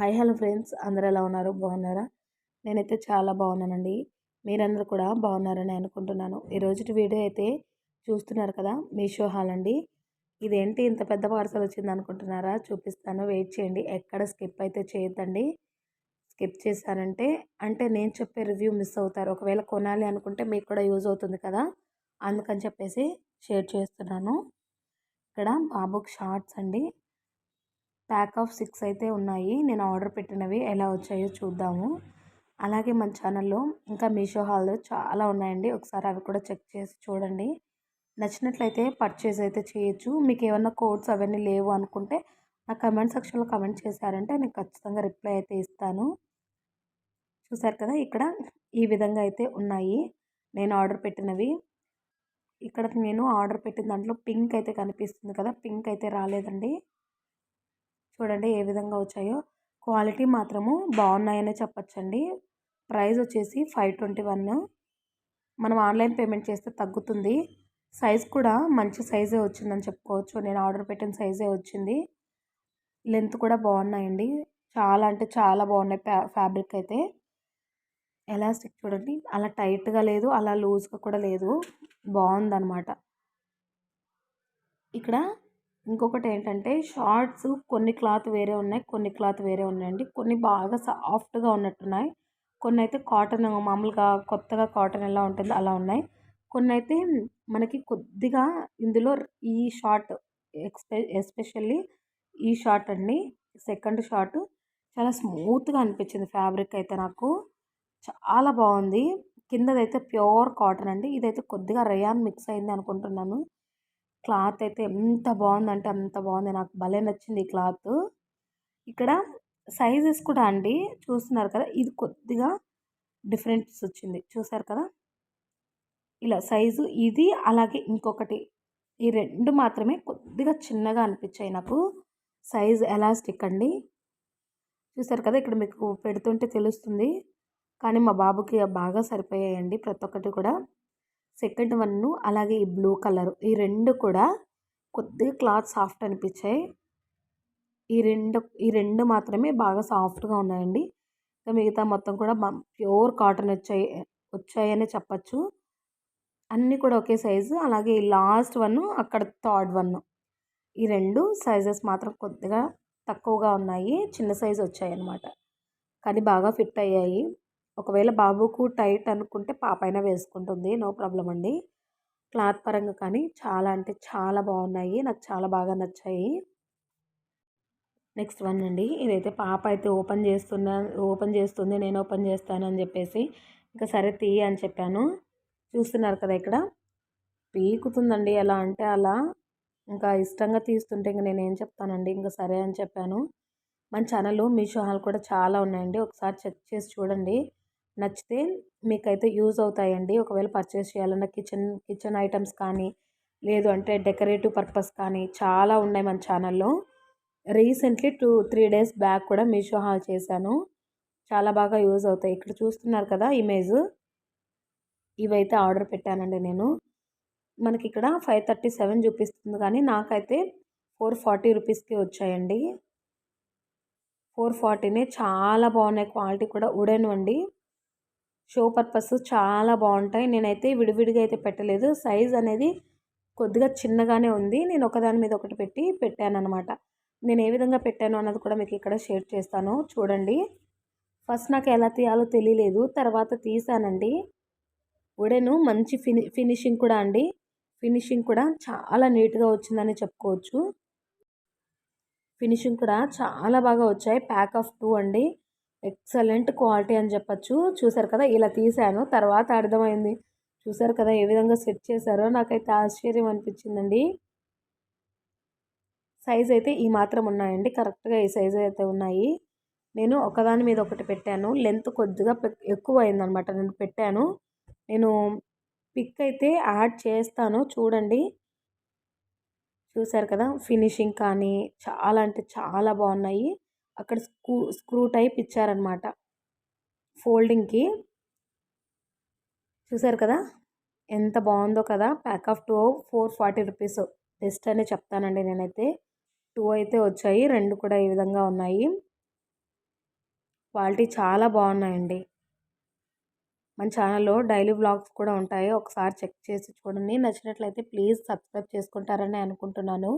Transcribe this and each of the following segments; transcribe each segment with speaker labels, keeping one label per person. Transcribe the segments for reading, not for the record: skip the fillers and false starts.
Speaker 1: Hi hello friends, అందరూ ఎలా ఉన్నారు? బాగున్నారా? నేనైతే చాలా బాగున్నానండి. మీరందరూ కూడా బాగున్నారని అనుకుంటున్నాను. ఈరోజుటి వీడియో అయితే చూస్తున్నారు కదా, మీషో హాల్ అండి. ఇదేంటి ఇంత పెద్ద పార్సల్ వచ్చింది అనుకుంటున్నారా? చూపిస్తాను, వెయిట్ చేయండి. ఎక్కడ స్కిప్ అయితే చేయొద్దండి. స్కిప్ చేశారంటే నేను చెప్పే రివ్యూ మిస్ అవుతారు. ఒకవేళ కొనాలి అనుకుంటే మీకు కూడా యూజ్ అవుతుంది కదా, అందుకని చెప్పేసి షేర్ చేస్తున్నాను. ఇక్కడ బాబుకి షార్ట్స్ అండి. ప్యాక్ ఆఫ్ 6 అయితే ఉన్నాయి. నేను ఆర్డర్ పెట్టినవి ఎలా వచ్చాయో చూద్దాము. అలాగే మన ఛానల్లో ఇంకా మీషో హాల్ చాలా ఉన్నాయండి. ఒకసారి అవి కూడా చెక్ చేసి చూడండి. నచ్చినట్లయితే పర్చేస్ అయితే చేయొచ్చు. మీకు ఏమన్నా కోడ్స్ అవన్నీ లేవు అనుకుంటే నా కమెంట్ సెక్షన్లో కమెంట్ చేశారంటే నేను ఖచ్చితంగా రిప్లై అయితే ఇస్తాను. చూసారు కదా, ఇక్కడ ఈ విధంగా అయితే ఉన్నాయి నేను ఆర్డర్ పెట్టినవి. ఇక్కడ నేను ఆర్డర్ పెట్టిన దాంట్లో పింక్ అయితే కనిపిస్తుంది కదా, పింక్ అయితే రాలేదండి. చూడండి ఏ విధంగా వచ్చాయో. క్వాలిటీ మాత్రము బాగున్నాయనే చెప్పచ్చండి. ప్రైస్ వచ్చేసి 521. మనం ఆన్లైన్ పేమెంట్ చేస్తే తగ్గుతుంది. సైజ్ కూడా మంచి సైజే వచ్చిందని చెప్పుకోవచ్చు. నేను ఆర్డర్ పెట్టిన సైజే వచ్చింది. లెంత్ కూడా బాగున్నాయండి. చాలా అంటే చాలా బాగున్నాయి. ఫ్యాబ్రిక్ అయితే ఎలాస్టిక్ చూడండి, అలా టైట్గా లేదు, అలా లూజ్గా కూడా లేదు, బాగుందన్నమాట. ఇక్కడ ఇంకొకటి ఏంటంటే షార్ట్స్ కొన్ని క్లాత్ వేరే ఉన్నాయి, కొన్ని క్లాత్ వేరే ఉన్నాయండి. కొన్ని బాగా సాఫ్ట్గా ఉన్నట్టున్నాయి, కొన్ని అయితే కాటన్ మామూలుగా కొత్తగా కాటన్ ఎలా ఉంటుందో అలా ఉన్నాయి. కొన్ని అయితే మనకి కొద్దిగా ఇందులో ఈ షార్ట్ ఎస్పెషల్లీ ఈ షార్ట్ అండి, సెకండ్ షార్ట్ చాలా స్మూత్గా అనిపించింది. ఫ్యాబ్రిక్ అయితే నాకు చాలా బాగుంది. కిందదైతే ప్యూర్ కాటన్ అండి. ఇదైతే కొద్దిగా రయాన్ మిక్స్ అయింది అనుకుంటున్నాను. క్లాత్ అయితే ఎంత బాగుందంటే అంత బాగుంది. నాకు భలే నచ్చింది ఈ క్లాత్. ఇక్కడ సైజెస్ కూడా అండి చూస్తున్నారు కదా, ఇది కొద్దిగా డిఫరెన్స్ వచ్చింది. చూసారు కదా, ఇలా సైజు ఇది అలాగే ఇంకొకటి, ఈ రెండు మాత్రమే కొద్దిగా చిన్నగా అనిపించాయి నాకు. సైజ్ ఎలాస్టిక్ అండి. చూసారు కదా, ఇక్కడ మీకు పెడుతుంటే తెలుస్తుంది, కానీ మా బాబుకి బాగా సరిపోయాయండి ప్రతి ఒక్కటి కూడా. సెకండ్ వన్ అలాగే ఈ బ్లూ కలర్, ఈ రెండు కూడా కొద్దిగా క్లాత్ సాఫ్ట్ అనిపించాయి. ఈ రెండు మాత్రమే బాగా సాఫ్ట్గా ఉన్నాయండి. మిగతా మొత్తం కూడా ప్యూర్ కాటన్ వచ్చాయని చెప్పచ్చు. అన్నీ కూడా ఒకే సైజు. అలాగే ఈ లాస్ట్ వన్, అక్కడ థర్డ్ వన్, ఈ రెండు సైజెస్ మాత్రం కొద్దిగా తక్కువగా ఉన్నాయి, చిన్న సైజు వచ్చాయి అన్నమాట. కానీ బాగా ఫిట్ అయ్యాయి. ఒకవేళ బాబుకు టైట్ అనుకుంటే పాప అయినా వేసుకుంటుంది, నో ప్రాబ్లం అండి. క్లాత్ పరంగా కానీ చాలా అంటే చాలా బాగున్నాయి, నాకు చాలా బాగా నచ్చాయి. నెక్స్ట్ వన్ అండి, ఇదైతే పాప అయితే ఓపెన్ చేస్తుంది, నేను ఓపెన్ చేస్తాను అని చెప్పేసి ఇంకా సరే తీయ అని చెప్పాను. చూస్తున్నారు కదా, ఇక్కడ పీకుతుందండి, ఎలా అంటే అలా. ఇంకా ఇష్టంగా తీస్తుంటే ఇంకా నేను ఏం చెప్తానండి, ఇంకా సరే అని చెప్పాను. మన ఛానల్లో మీషో హాల్ కూడా చాలా ఉన్నాయండి, ఒకసారి చెక్ చేసి చూడండి. నచ్చితే మీకైతే యూజ్ అవుతాయండి. ఒకవేళ పర్చేస్ చేయాలన్న కిచెన్ ఐటమ్స్ కానీ, లేదు అంటే డెకరేటివ్ పర్పస్ కానీ చాలా ఉన్నాయి మన ఛానల్లో. రీసెంట్లీ 2-3 డేస్ బ్యాక్ కూడా మీషో హాల్ చేశాను. చాలా బాగా యూజ్ అవుతాయి. ఇక్కడ చూస్తున్నారు కదా ఇమేజ్, ఇవైతే ఆర్డర్ పెట్టానండి నేను. మనకి ఇక్కడ 537 చూపిస్తుంది, కానీ నాకైతే 440 రూపీస్కి వచ్చాయండి. 440నే చాలా బాగున్నాయి. క్వాలిటీ కూడా వుడెన్ అండి. షో పర్పస్ చాలా బాగుంటాయి. నేనైతే విడివిడిగా అయితే పెట్టలేదు, సైజ్ అనేది కొద్దిగా చిన్నగానే ఉంది. నేను ఒకదాని మీద ఒకటి పెట్టాను అనమాట. నేను ఏ విధంగా పెట్టాను అన్నది కూడా మీకు ఇక్కడ షేర్ చేస్తాను, చూడండి. ఫస్ట్ నాకు ఎలా తీయాలో తెలియలేదు, తర్వాత తీసానండి. వుడెన్ మంచి ఫినిషింగ్ కూడా అండి. ఫినిషింగ్ కూడా చాలా నీట్గా వచ్చిందని చెప్పుకోవచ్చు. ఫినిషింగ్ కూడా చాలా బాగా వచ్చాయి. ప్యాక్ ఆఫ్ 2 అండి, ఎక్సలెంట్ క్వాలిటీ అని చెప్పచ్చు. చూసారు కదా, ఇలా తీసాను, తర్వాత అర్థమైంది. చూసారు కదా ఏ విధంగా సెట్ చేశారో, నాకైతే ఆశ్చర్యం అనిపించిందండి. సైజ్ అయితే ఈ మాత్రం ఉన్నాయండి, కరెక్ట్గా ఈ సైజ్ అయితే ఉన్నాయి. నేను ఒకదాని మీద ఒకటి పెట్టాను, లెంత్ కొద్దిగా ఎక్కువ అయిందనమాట. నేను పెట్టాను, నేను పిక్ అయితే యాడ్ చేస్తాను, చూడండి. చూసారు కదా, ఫినిషింగ్ కానీ చాలా అంటే చాలా బాగున్నాయి. అక్కడ స్క్రూ టైప్ ఇచ్చారనమాట ఫోల్డింగ్కి. చూసారు కదా ఎంత బాగుందో కదా. ప్యాక్ ఆఫ్ 2 440 రూపీస్, బెస్ట్ అనే చెప్తానండి నేనైతే. 2 అయితే వచ్చాయి, రెండు కూడా ఈ విధంగా ఉన్నాయి. క్వాలిటీ చాలా బాగున్నాయండి. మన ఛానల్లో డైలీ వ్లాగ్స్ కూడా ఉంటాయి. ఒకసారి చెక్ చేసి చూడండి. నచ్చినట్లయితే ప్లీజ్ సబ్స్క్రైబ్ చేసుకుంటారని అనుకుంటున్నాను.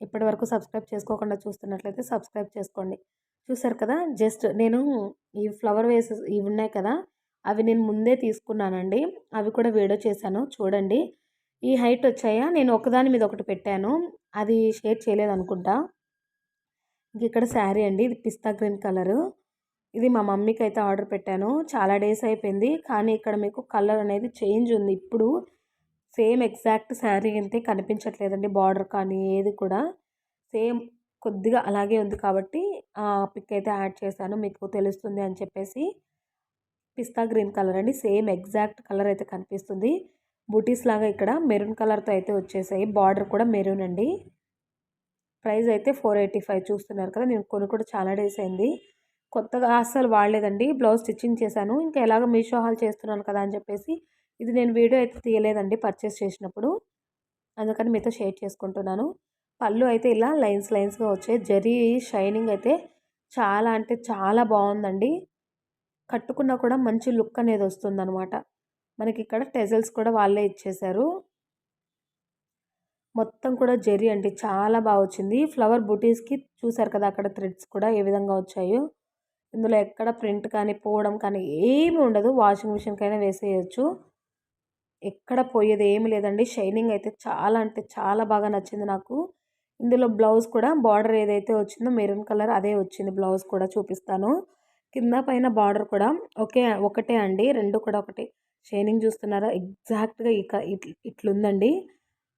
Speaker 1: ఇప్పటివరకు సబ్స్క్రైబ్ చేసుకోకుండా చూస్తున్నట్లయితే సబ్స్క్రైబ్ చేసుకోండి. చూసారు కదా! జస్ట్ నేను ఈ ఫ్లవర్ వేసెస్ ఇవి ఉన్నాయి కదా! అవి నేను ముందే తీసుకున్నానండి. అవి కూడా వీడియో చేశాను చూడండి. ఈ హైట్ వచ్చాయా, నేను ఒకదాని మీద ఒకటి పెట్టాను. అది షేర్ చేయలేదనుకుంటా. ఇక్కడ శారీ అండి. ఇది పిస్తా గ్రీన్ కలరు. ఇది మా మమ్మీకి అయితే ఆర్డర్ పెట్టాను. చాలా డేస్ అయిపోయింది. కానీ ఇక్కడ మీకు కలర్ అనేది చేంజ్ ఉంది. ఇప్పుడు సేమ్ ఎగ్జాక్ట్ శారీ అయితే కనిపించట్లేదండి. బార్డర్ కానీ ఏది కూడా సేమ్ కొద్దిగా అలాగే ఉంది కాబట్టి పిక్ అయితే యాడ్ చేశాను. మీకు తెలుస్తుంది అని చెప్పేసి. పిస్తా గ్రీన్ కలర్ అండి. సేమ్ ఎగ్జాక్ట్ కలర్ అయితే కనిపిస్తుంది. బూటీస్ లాగా ఇక్కడ మెరూన్ కలర్తో అయితే వచ్చేసాయి. బార్డర్ కూడా మెరూన్ అండి. ప్రైస్ అయితే 485 చూస్తున్నారు కదా! నేను కొని కూడా చాలా డేస్ అయింది. కొత్తగా అస్సలు వాడలేదండి. బ్లౌజ్ స్టిచ్చింగ్ చేశాను. ఇంకా ఎలాగో మీషో హాల్ చేస్తున్నాను కదా అని చెప్పేసి ఇది నేను వీడియో అయితే తీయలేదండి పర్చేస్ చేసినప్పుడు. అందుకని మీతో షేర్ చేసుకుంటున్నాను. పళ్ళు అయితే ఇలా లైన్స్ లైన్స్‌గా వచ్చాయి. జరీ షైనింగ్ అయితే చాలా అంటే చాలా బాగుందండి. కట్టుకున్నా కూడా మంచి లుక్ అనేది వస్తుందనమాట. మనకి ఇక్కడ టెజల్స్ కూడా వాళ్ళే ఇచ్చేశారు. మొత్తం కూడా జరీ అండి. చాలా బాగా వచ్చింది. ఫ్లవర్ బుటీస్‌కి చూసారు కదా! అక్కడ థ్రెడ్స్ కూడా ఏ విధంగా వచ్చాయో. ఇందులో ఎక్కడ ప్రింట్ కానీ, పోవడం కానీ ఏమి ఉండదు. వాషింగ్ మిషన్‌కైనా వేసేయొచ్చు. ఎక్కడ పోయేది ఏమి లేదండి. షైనింగ్ అయితే చాలా అంటే చాలా బాగా నచ్చింది నాకు. ఇందులో బ్లౌజ్ కూడా బార్డర్ ఏదైతే వచ్చిందో మెరూన్ కలర్ అదే వచ్చింది. బ్లౌజ్ కూడా చూపిస్తాను. కింద పైన బార్డర్ కూడా ఒకటే అండి. 2 కూడా ఒకటే. షైనింగ్ చూస్తున్నారా? ఎగ్జాక్ట్‌గా ఇట్లుందండి.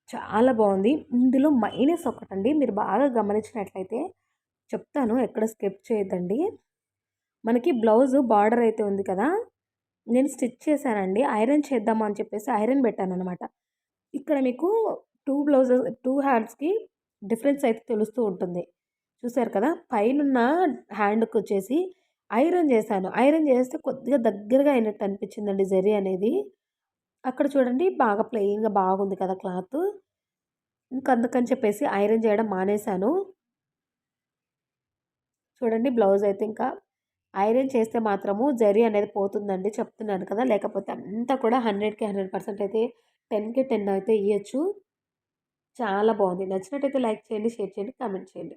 Speaker 1: చాలా బాగుంది. ఇందులో మైనస్ ఒకటండి. మీరు బాగా గమనించినట్లయితే చెప్తాను. ఎక్కడ స్కిప్ చేయొద్దండి. మనకి బ్లౌజ్ బార్డర్ అయితే ఉంది కదా! నేను స్టిచ్ చేశానండి. ఐరన్ చేద్దాము అని చెప్పేసి ఐరన్ పెట్టాననమాట. ఇక్కడ మీకు 2 హ్యాండ్స్‌కి డిఫరెన్స్ అయితే తెలుస్తూ ఉంటుంది. చూసారు కదా! పైనున్న హ్యాండ్‌కొచ్చేసి ఐరన్ చేశాను. ఐరన్ చేస్తే కొద్దిగా దగ్గరగా అయినట్టు అనిపించిందండి జరీ అనేది. అక్కడ చూడండి బాగా ప్లెయిన్‌గా బాగుంది కదా క్లాత్. ఇంక అందుకని చెప్పేసి ఐరన్ చేయడం మానేశాను. చూడండి బ్లౌజ్ అయితే ఇంకా ఐరన్ చేస్తే మాత్రము జరీ అనేది పోతుందండి చెప్తున్నాను కదా! లేకపోతే అంతా కూడా 100కి 100% అయితే 10కి 10 అయితే ఇయ్యొచ్చు. చాలా బాగుంది. నచ్చినట్టయితే లైక్ చేయండి, షేర్ చేయండి, కామెంట్ చేయండి.